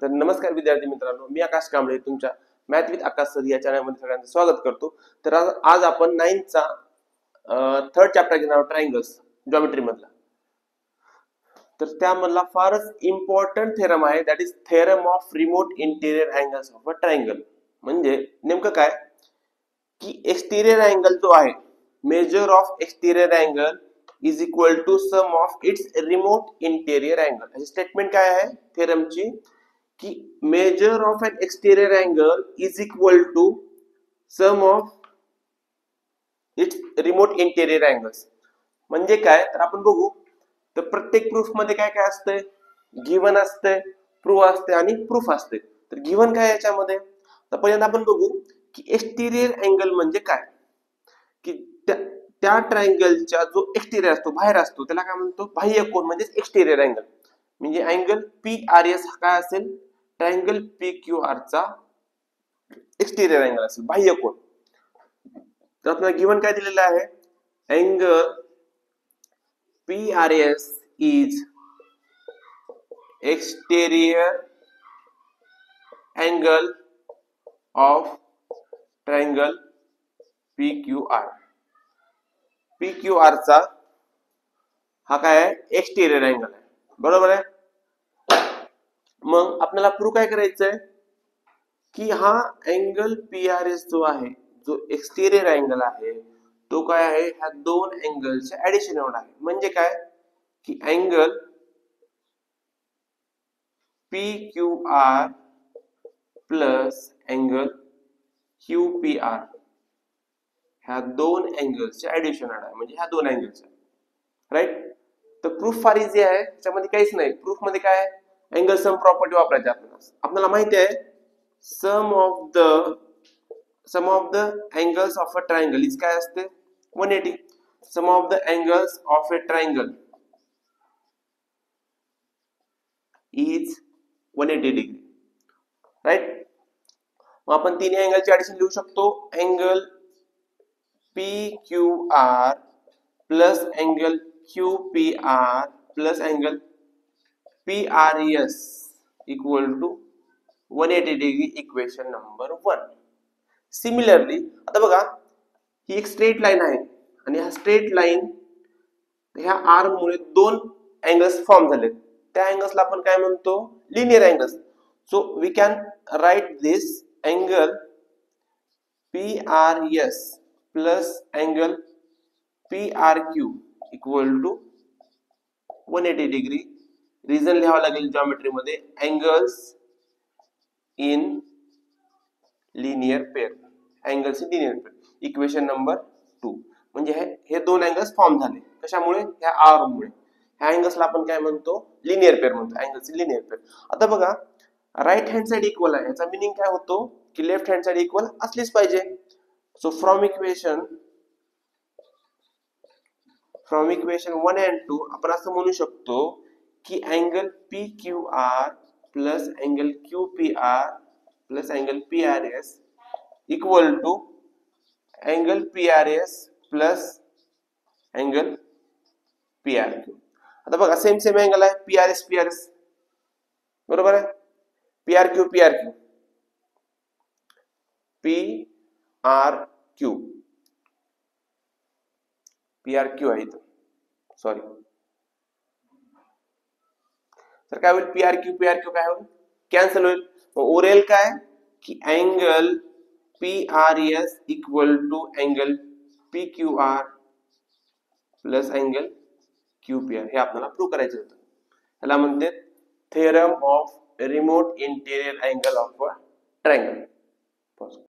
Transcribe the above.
तर नमस्कार विद्यार्थी मित्रांनो, मी आकाश कांबळे तुमच्या मॅथ विथ आकाश सर या चॅनलमध्ये सगळ्यांचं स्वागत करतो। तर आज आपण 9th चा थर्ड चॅप्टर घेणार आहोत, ट्रायंगल्स जॉमेट्री मधला। तर त्यामधला फारच इम्पॉर्टंट थेरम आहे, that is theorem of remote interior angles of a triangle. म्हणजे नेमकं काय की एक्सटेरियर अँगल जो आहे, measure of exterior angle is equal to sum of its remote interior angle. अशी स्टेटमेंट काय आहे थेरमची की measure of an exterior angle is equal to sum of its remote interior angles. म्हणजे काय तर आपण बघू, तर प्रत्येक प्रूफ मध्ये काय काय असतंय, गिवन असते, प्रूफ असते आणि प्रूफ असते। तर गिवन काय याच्यामध्ये, तर पहिल्यांदा आपण बघू की एक्सटेरियर अँगल म्हणजे काय, की त्या ट्रायंगलच्या जो एक्सटेरियर असतो, बाहेर असतो, त्याला काय म्हणतो, बाह्य कोन म्हणजे एक्सटेरियर अँगल। म्हणजे अँगल PRS काय असेल, ट्रायंगल PQR चा एक्सटेरियर अँगल असेल, बाह्य कोन। तर आपल्याला गिवन काय दिलेलं आहे, angle PRS is exterior angle of triangle PQR। PQR चा हा काय आहे, एक्सटेरियर अँगल आहे, बरोबर आहे। मग आपल्याला प्रूव्ह काय करायचंय की हा अँगल PRS जो आहे, जो एक्सटेरियर अँगल आहे, तो काय आहे, ह्या दोन अँगलच्या ऍडिशन एवढा आहे। म्हणजे काय की angle PQR plus angle QPR ह्या दोन अँगल्सचे ऍडिशन आहे, म्हणजे ह्या दोन अँगल्सचे, राईट। तर प्रूफ फार इझी आहे, त्याच्यामध्ये काहीच नाही। प्रूफ मध्ये काय आहे, अँगल सम प्रॉपर्टी वापरायची आपल्याला माहिती आहे, sum of the angles of a triangle is काय असते, 180। Sum of the angles of a triangle is 180 degree, right. मग आपण तिन्ही अँगलची ऍडिशन लिहू शकतो, angle PQR plus angle QPR plus angle PRS equal to 180 degree, equation number 1। Similarly आता बघा, ही एक स्ट्रेट लाईन आहे आणि ह्या स्ट्रेट लाईन ह्या आर मुळे दोन अँगल्स फॉर्म झाले, त्या अँगल्सला आपण काय म्हणतो, linear angles. So we can write this angle PRS plus angle PRQ equal to 180 degree. Reason लिहावं लागेल जॉमेट्री मध्ये, angles in linear pair, angles in linear pair, equation number 2। म्हणजे हे दोन अँगल्स फॉर्म झाले कशामुळे, ह्या आर मुळे। ह्या अँगल्सला आपण काय म्हणतो, लिनियर पेअर म्हणतो, अँगल्स इन लिनियर पेअर। आता बघा, राईट हँड साइड इक्वल आहे, याचा मीनिंग काय होतो की लेफ्ट हँड साइड इक्वल असलीच पाहिजे। सो फ्रॉम इक्वेशन 1 and 2 आपण असं म्हणू शकतो की angle PQR plus angle QPR plus angle PRS equal to angle PRS plus angle PRQ। आता बघा, सेम अँगल आहे, PRS बरोबर आहे, PRQ PRQ आहे इथं, सॉरी। तर काय होईल, PRQ काय होईल, कॅन्सल होईल। उरेल काय की angle PRS equal to angle PQR plus angle QPR। हे आपल्याला प्रूव्ह करायचं होतं, त्याला म्हणते theorem of remote interior angle of a triangle.